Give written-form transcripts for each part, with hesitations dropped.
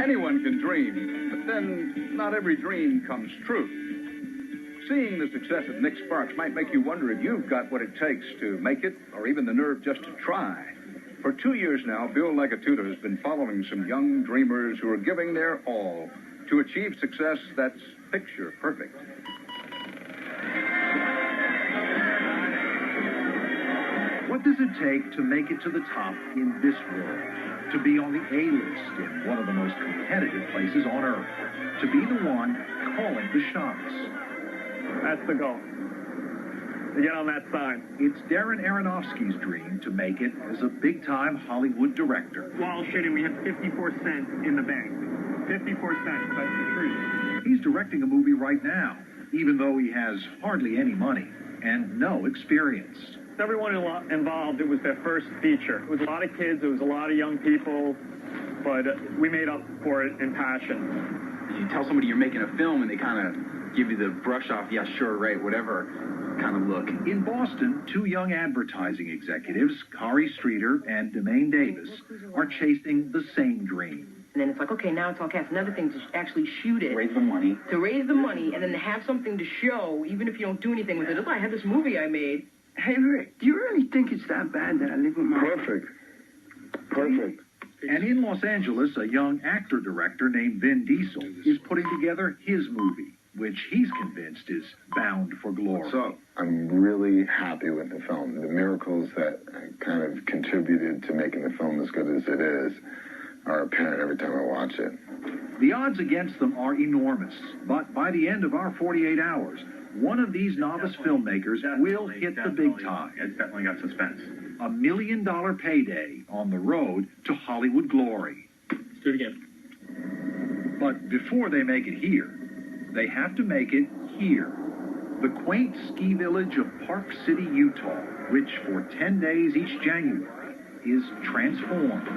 Anyone can dream, but then not every dream comes true. Seeing the success of Nick Sparks might make you wonder if you've got what it takes to make it, or even the nerve just to try. For 2 years now, Bill Legatuda has been following some young dreamers who are giving their all to achieve success that's picture perfect. What does it take to make it to the top in this world? To be on the A-list in one of the most competitive places on Earth? To be the one calling the shots? That's the goal. To get on that sign. It's Darren Aronofsky's dream to make it as a big-time Hollywood director. While shooting, we have 54 cents in the bank. 54 cents, that's the truth. He's directing a movie right now, even though he has hardly any money and no experience. Everyone involved, it was their first feature. It was a lot of kids, it was a lot of young people, but we made up for it in passion. You tell somebody you're making a film and they kind of give you the brush off, yeah, sure, right, whatever kind of look. In Boston, two young advertising executives, Kari Streeter and Demaine Davis, are chasing the same dream. And then it's like, okay, now it's all cast. Another thing to actually shoot it. Raise the money. To raise the money, and then to have something to show, even if you don't do anything with it. Look, I had this movie I made. Hey, Rick, do you really think it's that bad that I live with my... Perfect. And in Los Angeles, a young actor-director named Vin Diesel is putting together his movie, which he's convinced is bound for glory. So I'm really happy with the film. The miracles that kind of contributed to making the film as good as it is are apparent every time I watch it. The odds against them are enormous, but by the end of our 48 hours, one of these novice filmmakers will hit the big time. It's definitely got suspense. $1 million payday on the road to Hollywood glory. Let's do it again. But before they make it here, they have to make it here. The quaint ski village of Park City, Utah, which for 10 days each January is transformed.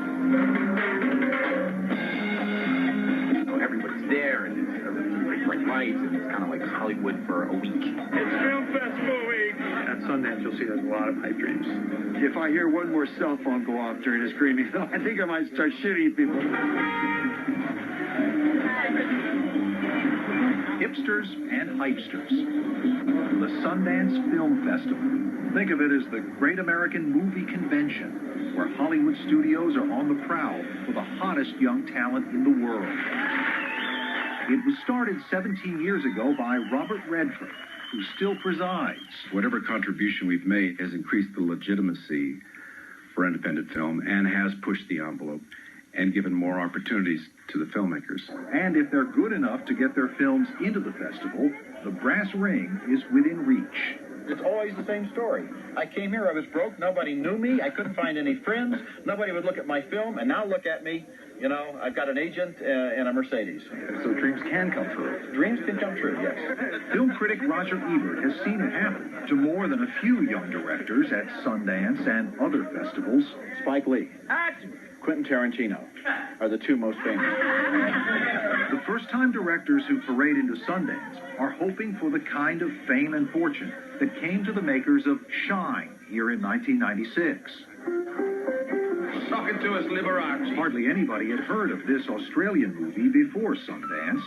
Everybody's there, and it's bright lights, and it's kind of like Hollywood for a week. It's Film Festival week. At Sundance, you'll see there's a lot of pipe dreams. If I hear one more cell phone go off during a screening, I think I might start shooting people. Hipsters and hypesters. The Sundance Film Festival. Think of it as the Great American Movie Convention, where Hollywood studios are on the prowl for the hottest young talent in the world. It was started 17 years ago by Robert Redford, who still presides. Whatever contribution we've made has increased the legitimacy for independent film and has pushed the envelope and given more opportunities to the filmmakers. And if they're good enough to get their films into the festival, the brass ring is within reach. It's always the same story. I came here, I was broke, nobody knew me, I couldn't find any friends, nobody would look at my film, and now look at me, you know, I've got an agent and a Mercedes. So dreams can come true. Dreams can come true, yes. Film critic Roger Ebert has seen it happen to more than a few young directors at Sundance and other festivals. Spike Lee, Quentin Tarantino are the two most famous. The first-time directors who parade into Sundance are hoping for the kind of fame and fortune that came to the makers of Shine here in 1996. Talking to us, Liberace. Hardly anybody had heard of this Australian movie before Sundance.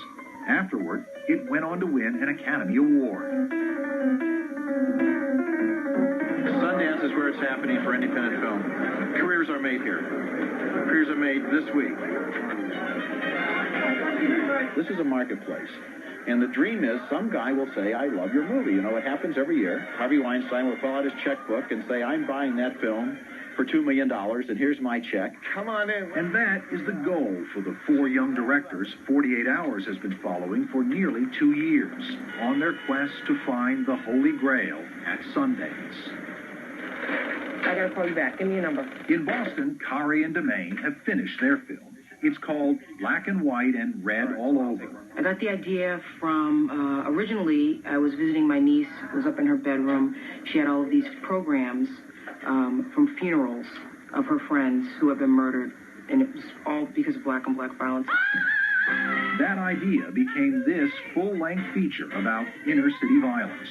Afterward, it went on to win an Academy Award. Sundance is where it's happening for independent film. Careers are made here. Careers are made this week. This is a marketplace. And the dream is some guy will say, I love your movie. You know, it happens every year. Harvey Weinstein will fill out his checkbook and say, I'm buying that film for $2 million, and here's my check. Come on in. And that is the goal for the four young directors 48 Hours has been following for nearly 2 years on their quest to find the Holy Grail at Sundance. I gotta call you back. Give me a number. In Boston, Kari and Demaine have finished their film. It's called Black and White and Red All Over. I got the idea from, originally, I was visiting my niece, I was up in her bedroom. She had all of these programs from funerals of her friends who have been murdered, and it was all because of black on black violence. That idea became this full-length feature about inner-city violence.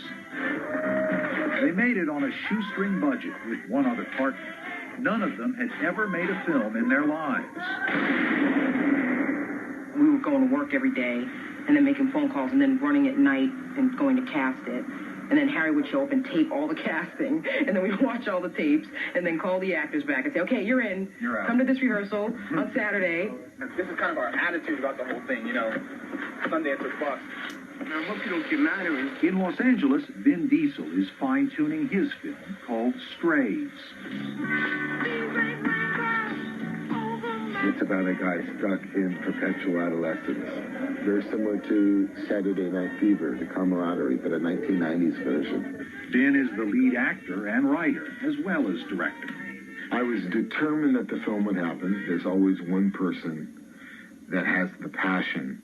They made it on a shoestring budget with one other partner. None of them had ever made a film in their lives. going to work every day and then making phone calls and then running at night and going to cast it. And then Harry would show up and tape all the casting, and then we'd watch all the tapes, and then call the actors back and say, okay, you're in. You're out. Come to this rehearsal on Saturday. This is kind of our attitude about the whole thing, you know. Sundance was bust. I hope you don't get mad at me. In Los Angeles, Vin Diesel is fine-tuning his film called Strays. It's about a guy stuck in perpetual adolescence. Very similar to Saturday Night Fever, the camaraderie, but a 1990s version. Vin is the lead actor and writer, as well as director. I was determined that the film would happen. There's always one person that has the passion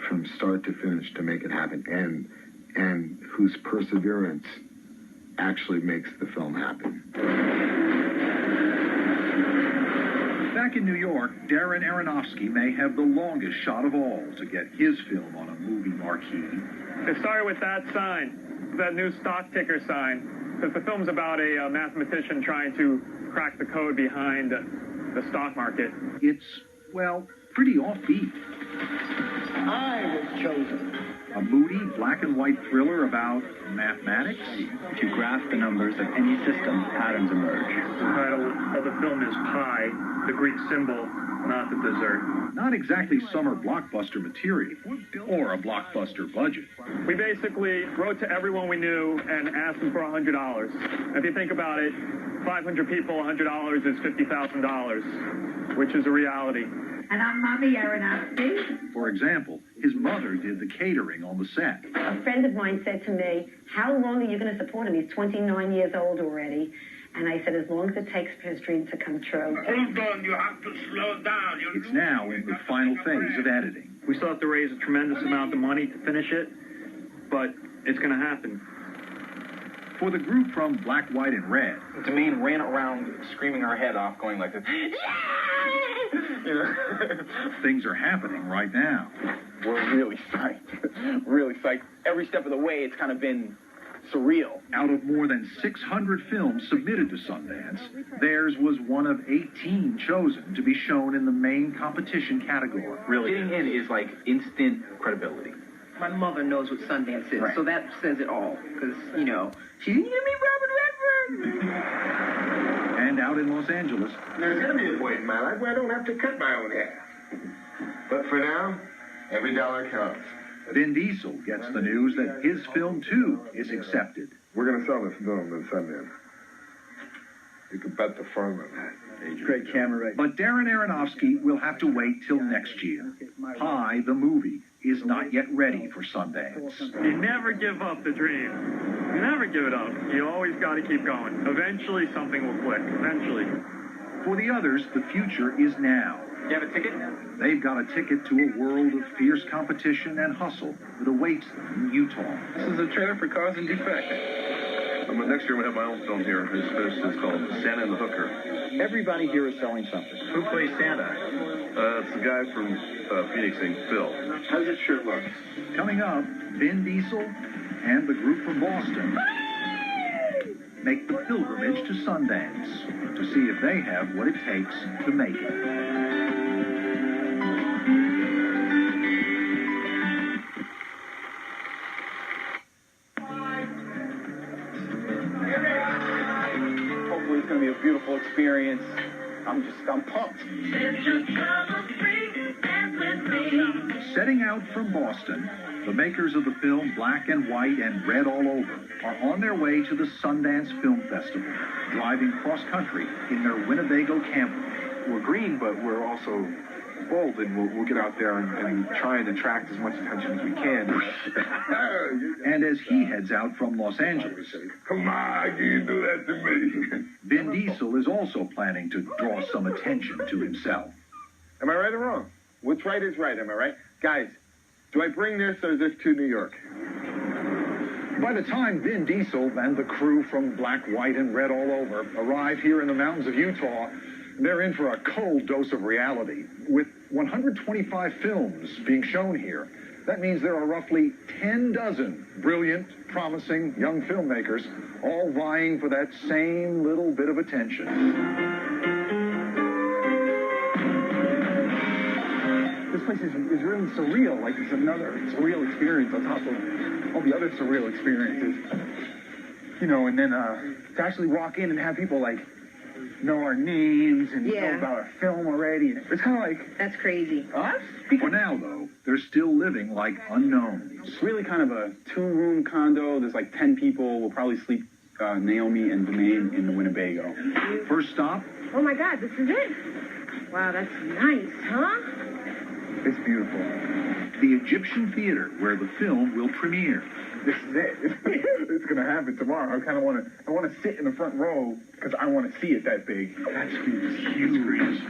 from start to finish to make it happen, and whose perseverance actually makes the film happen. Back in New York, Darren Aronofsky may have the longest shot of all to get his film on a movie marquee. It started with that sign, that new stock ticker sign, because the film's about a mathematician trying to crack the code behind the stock market. It's, well, pretty offbeat. I was chosen. A moody black and white thriller about mathematics. If you graph the numbers of any system, patterns emerge. The title of the film is Pi, the Greek symbol, not the dessert. Not exactly summer blockbuster material, or a blockbuster budget. We basically wrote to everyone we knew and asked them for $100. If you think about it, 500 people, $100 is $50,000, which is a reality. And I'm Mommy Aronofsky. For example, his mother did the catering on the set. A friend of mine said to me, how long are you going to support him? He's 29 years old already. And I said, as long as it takes for his dream to come true. Hold on, you have to slow down. It's now in the final phase of editing. We still have to raise a tremendous amount of money to finish it, but it's going to happen. For the group from Black, White, and Red, Damien ran around screaming our head off, going like this. You know? things are happening right now. We're really psyched. Really psyched. Every step of the way, it's kind of been surreal. Out of more than 600 films submitted to Sundance, theirs was one of 18 chosen to be shown in the main competition category. Really, getting in is like instant credibility. My mother knows what Sundance is, Right. so that says it all. Because, you know, she didn't give me Robert Redford. And out in Los Angeles, There's going to be a point in my life where I don't have to cut my own hair. But for now, every dollar counts. Vin Diesel gets the news that his film, too, is accepted. We're going to sell this film to Sundance. You can bet the firm on that. Great camera right. But Darren Aronofsky will have to wait till next year. Pi, the movie, is not yet ready for Sundance. You never give up the dream. You never give it up. You always got to keep going. Eventually, something will click. Eventually. For the others, the future is now. You have a ticket? They've got a ticket to a world of fierce competition and hustle that awaits them in Utah. This is a trailer for Cause and Defect. Next year, I'm going to have my own film here. It's called Santa and the Hooker. Everybody here is selling something. Who plays Santa? It's a guy from Phoenix named Phil. How does it shirt look? Coming up, Vin Diesel and the group from Boston make the pilgrimage to Sundance to see if they have what it takes to make it. Hopefully it's going to be a beautiful experience. I'm pumped. Setting out from Boston, the makers of the film Black and White and Red All Over are on their way to the Sundance Film Festival, driving cross-country in their Winnebago camper. We're green, but we're also bold, and we'll get out there and try and attract as much attention as we can. And as he heads out from Los Angeles, Come on, can you do that to me? Vin Diesel is also planning to draw some attention to himself. Am I right or wrong? What's right is right, am I right? Guys, do I bring this or is this to New York? By the time Vin Diesel and the crew from Black, White, and Red All Over arrive here in the mountains of Utah, they're in for a cold dose of reality. With 125 films being shown here, that means there are roughly 10 dozen brilliant, promising young filmmakers, all vying for that same little bit of attention. this place is really surreal. Like, it's another surreal experience on top of all the other surreal experiences. You know, and then to actually walk in and have people, like, know our names and know about our film already. It's kind of like... That's crazy. Us? For now, though, they're still living like unknowns. It's really kind of a two-room condo. There's like 10 people. We'll probably sleep Naomi and Demaine in the Winnebago. First stop? Oh, my God, this is it? Wow, that's nice, huh? It's beautiful. The Egyptian Theater, where the film will premiere. This is it. It's going to happen tomorrow. I kind of want to sit in the front row because I want to see it that big. That screen is huge.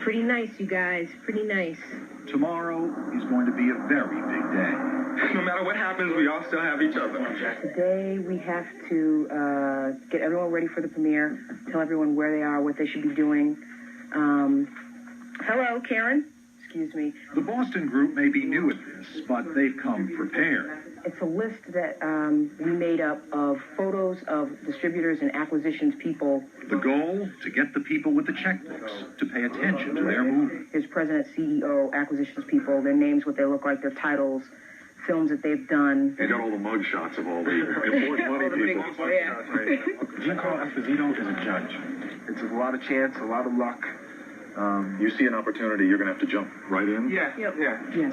Pretty nice, you guys. Pretty nice. Tomorrow is going to be a very big day. No matter what happens, we all still have each other. Today, we have to get everyone ready for the premiere, tell everyone where they are, what they should be doing. Hello, Karen? Excuse me. The Boston group may be new at this, but they've come prepared. It's a list that we made up of photos of distributors and acquisitions people. The goal? To get the people with the checkbooks to pay attention to their movie. There's president, CEO, acquisitions people, their names, what they look like, their titles, films that they've done. They got all the mug shots of all the important money people. Giancarlo Esposito is a judge. It's a lot of chance, a lot of luck. You see an opportunity, you're going to have to jump right in? Yeah. Yeah,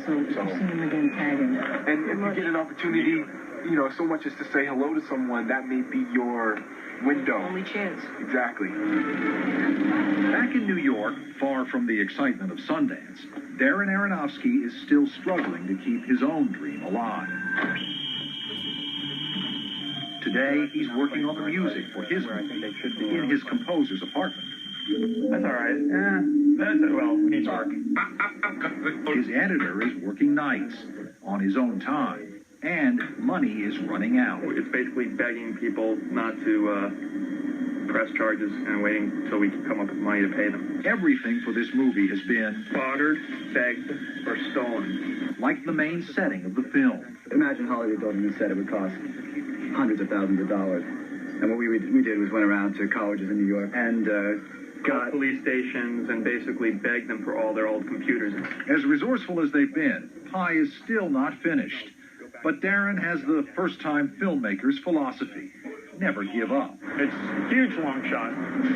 so you've seen him again tagging. And if you get an opportunity, you know, so much as to say hello to someone, that may be your window. Only chance. Exactly. Back in New York, far from the excitement of Sundance, Darren Aronofsky is still struggling to keep his own dream alive. Today, he's working on the music for his movie in his composer's apartment. That's all right. Well, needs work. His editor is working nights on his own time, and money is running out. It's basically begging people not to press charges and waiting until we can come up with money to pay them. Everything for this movie has been bartered, begged, or stolen. Like the main setting of the film. Imagine Hollywood building this set. It would cost hundreds of thousands of dollars. And what we did was went around to colleges in New York and got police stations and basically begged them for all their old computers. As resourceful as they've been, Pi is still not finished. But Darren has the first-time filmmaker's philosophy. Never give up. It's a huge long shot.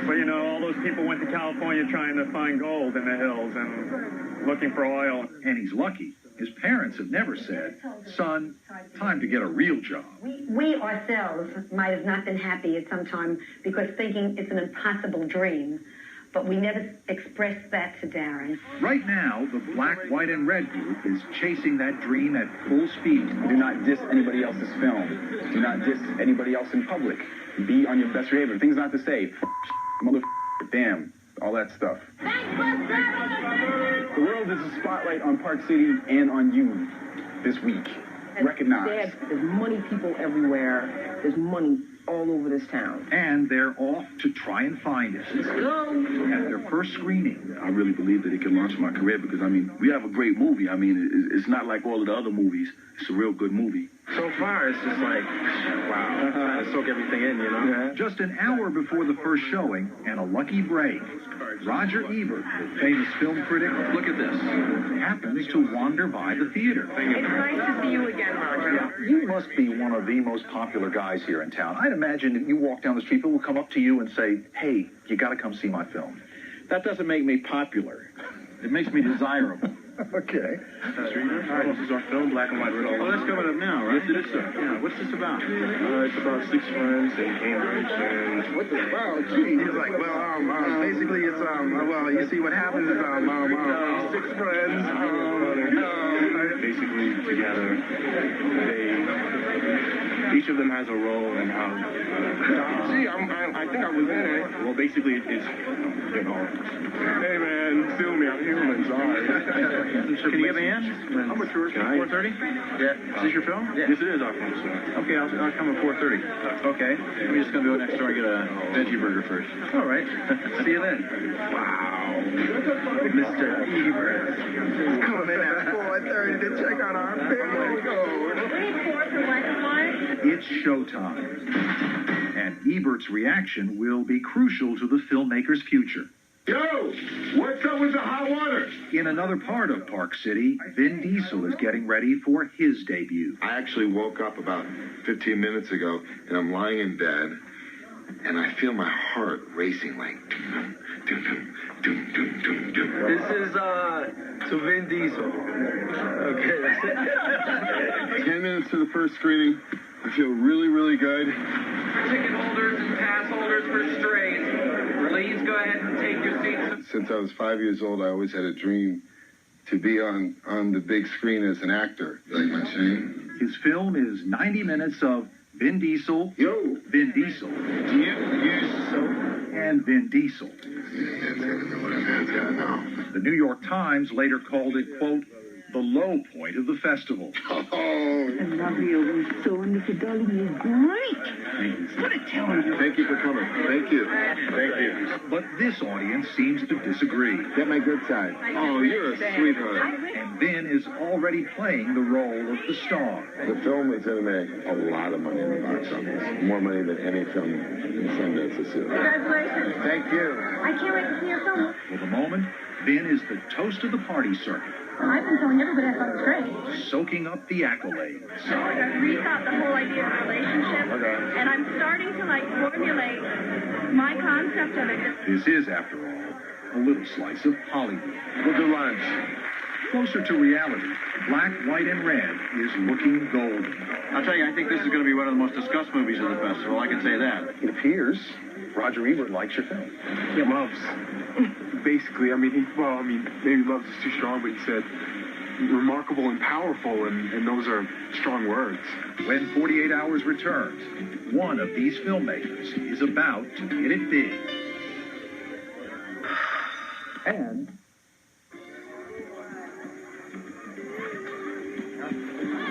But, you know, all those people went to California trying to find gold in the hills and looking for oil. And he's lucky. His parents have never said, son, time to get a real job. We ourselves might have not been happy at some time because thinking it's an impossible dream. But we never expressed that to Darren. Right now, the Black, White, and Red group is chasing that dream at full speed. do not diss anybody else's film. Do not diss anybody else in public. Be on your best behavior. Things not to say. Mother, damn, all that stuff. The world is a spotlight on Park City and on you this week. Recognize. There's money people everywhere. There's money all over this town. And they're off to try and find it. Let's go. At their first screening. I really believe that it can launch my career because, I mean, we have a great movie. I mean, it's not like all of the other movies. It's a real good movie. So far, it's just like, wow, trying to soak everything in, you know? Yeah. Just an hour before the first showing, and a lucky break, Roger Ebert, the famous film critic, look at this, happens to wander by the theater. It's nice to see you again, Roger. You must be one of the most popular guys here in town. I'd imagine that you walk down the street, people will come up to you and say, hey, you got to come see my film. That doesn't make me popular. It makes me desirable. Okay. All right, this is our film, Black and White, Red. Oh, that's coming up now, right? Yes, it is, sir. Yeah, what's this about? It's about 6 friends in Cambridge, and What the? Wow, gee. he's like, well, basically, it's well, you see, what happens is 6 friends. basically together, each of them has a role in how. Gee, I think I was in it. Well, basically, it's you know. Hey, man, sue me. I'm human. Sorry. Can you give me a hand? How much yours? 4:30? Yeah. Is this your film? Yes, it is our film, sir. Okay, I'll come at 4:30. Okay. I'm just going to go next door and get a veggie burger first. All right. See you then. Wow. Mr. Ebert. Coming in at 4:30 to check out our film. It's showtime. And Ebert's reaction will be crucial to the filmmaker's future. Yo, what's up with the hot water? In another part of Park City, Vin Diesel is getting ready for his debut. I actually woke up about 15 minutes ago, and I'm lying in bed, and I feel my heart racing like... Dum, dum, dum, dum, dum, dum. This is to Vin Diesel. Okay, that's it. 10 minutes to the first screening. I feel really, really good. For ticket holders and pass holders for strays, please go ahead and take your seats. Since I was 5 years old, I always had a dream to be on the big screen as an actor. You like my chain? His film is 90 minutes of Vin Diesel, Vin Diesel, Do you use soap? and Vin Diesel. Man's gotta know what a man's gotta know. The New York Times later called it, quote, the low point of the festival. Oh. I love you. You're so wonderful, darling. You're great. What a talent. Thank you for coming. Thank you. Thank you. But this audience seems to disagree. Get my good side. Oh, you're a sweetheart. And Vin is already playing the role of the star. The film is going to make a lot of money in the box office. More money than any film in Sundance this year. Congratulations. Thank you. I can't wait to see your film. For the moment, Vin is the toast of the party circuit, I've been telling everybody I thought it was great. soaking up the accolades. I've rethought the whole idea of relationship, and I'm starting to formulate my concept of it. This is, after all, a little slice of Hollywood. We'll do lunch. Closer to reality, Black, White, and Red is looking golden. I'll tell you, I think this is going to be one of the most discussed movies of the festival. I can say that. It appears Roger Ebert likes your film. He loves. Basically, maybe loves is too strong, but he said remarkable and powerful, and those are strong words. When 48 Hours returns, one of these filmmakers is about to hit it big. And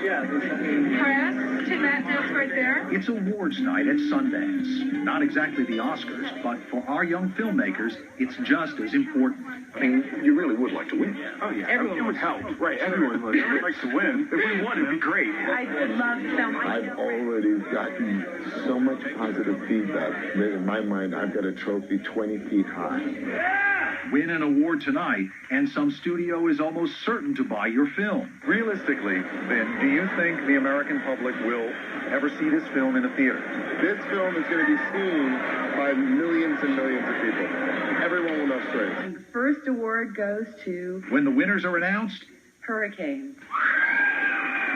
Press to that desk right there. It's awards night at Sundance. Not exactly the Oscars, but for our young filmmakers, it's just as important. I mean, you really would like to win. Oh, yeah. Everyone it would help. Right, everyone likes to win. If we won, it'd be great. I would love to film. I've already gotten so much positive feedback that in my mind, I've got a trophy 20 feet high. Win an award tonight, and some studio is almost certain to buy your film. Realistically, then, do you think the American public will ever see this film in a theater? This film is going to be seen by millions and millions of people. Everyone will know straight. And the first award goes to When the winners are announced, Hurricane.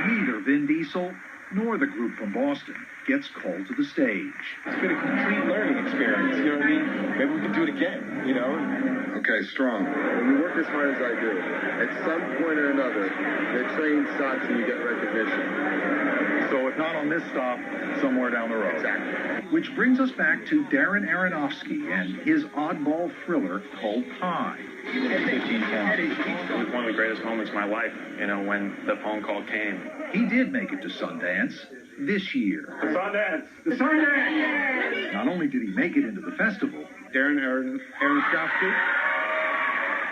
neither Vin Diesel nor the group from Boston gets called to the stage. it's been a complete learning experience. You know what I mean? Maybe we can do it again, you know? Okay, strong. When you work as hard as I do, at some point or another, the train stops and you get recognition. So if not on this stop, somewhere down the road. Exactly. Which brings us back to Darren Aronofsky and his oddball thriller called Pi. 15 pounds. It was one of the greatest moments of my life, when the phone call came. He did make it to Sundance this year. Sundance! The Sundance! Not only did he make it into the festival, Darren Aronofsky.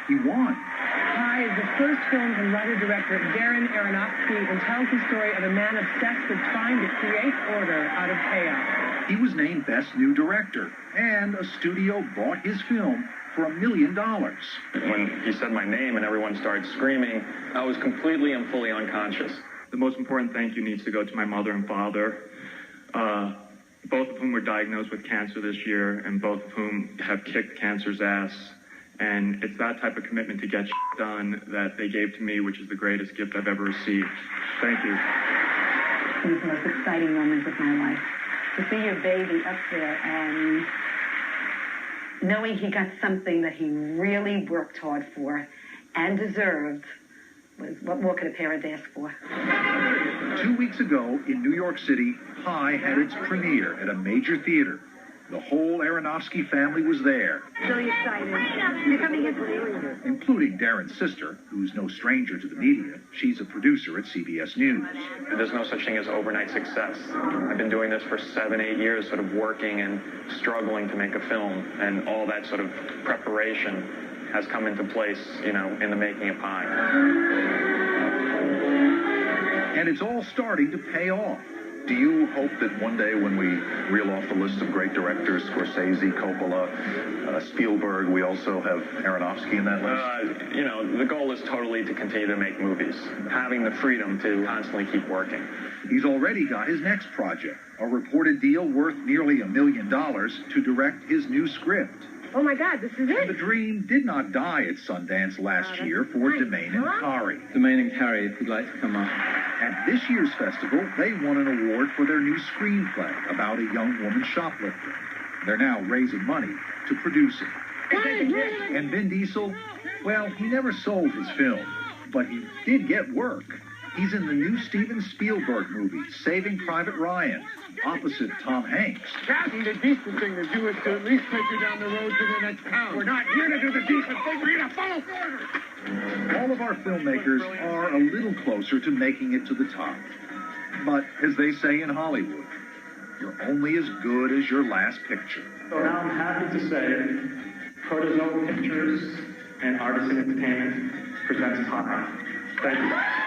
he won. Pi is the first film from writer-director Darren Aronofsky and tells the story of a man obsessed with trying to create order out of chaos. He was named Best New Director, and a studio bought his film for $1 million. When he said my name and everyone started screaming, I was completely and fully unconscious. The most important thank you needs to go to my mother and father, both of whom were diagnosed with cancer this year, and both of whom have kicked cancer's ass. And it's that type of commitment to get done that they gave to me, which is the greatest gift I've ever received. Thank you. It was the most exciting moment of my life. To see your baby up there and knowing he got something that he really worked hard for and deserved, what more could a parent ask for? 2 weeks ago in New York City, Pi had its premiere at a major theater. The whole Aronofsky family was there, Really excited. You're coming in today? including Darren's sister, who's no stranger to the media. She's a producer at CBS News. There's no such thing as overnight success. I've been doing this for 7-8 years, sort of working and struggling to make a film, and all that sort of preparation has come into place, in the making of Pi. And it's all starting to pay off. Do you hope that one day when we reel off the list of great directors, Scorsese, Coppola, Spielberg, we also have Aronofsky in that list? You know, the goal is totally to continue to make movies, having the freedom to constantly keep working. He's already got his next project, a reported deal worth nearly $1 million to direct his new script. Oh my God, this is it. And the dream did not die at Sundance last year for Demain and Kari. Demain and Kari, if you'd like to come up. At this year's festival, they won an award for their new screenplay about a young woman shoplifter. They're now raising money to produce it. And Vin Diesel, well, he never sold his film, but he did get work. He's in the new Steven Spielberg movie, Saving Private Ryan, opposite Tom Hanks. Captain, the decent thing to do is to at least take you down the road to the next town. We're not here to do the decent thing. We're here to follow orders. All of our filmmakers are a little closer to making it to the top. But as they say in Hollywood, you're only as good as your last picture. So now I'm happy to say Protozoa Pictures and Artisan Entertainment presents Pi. Thank you.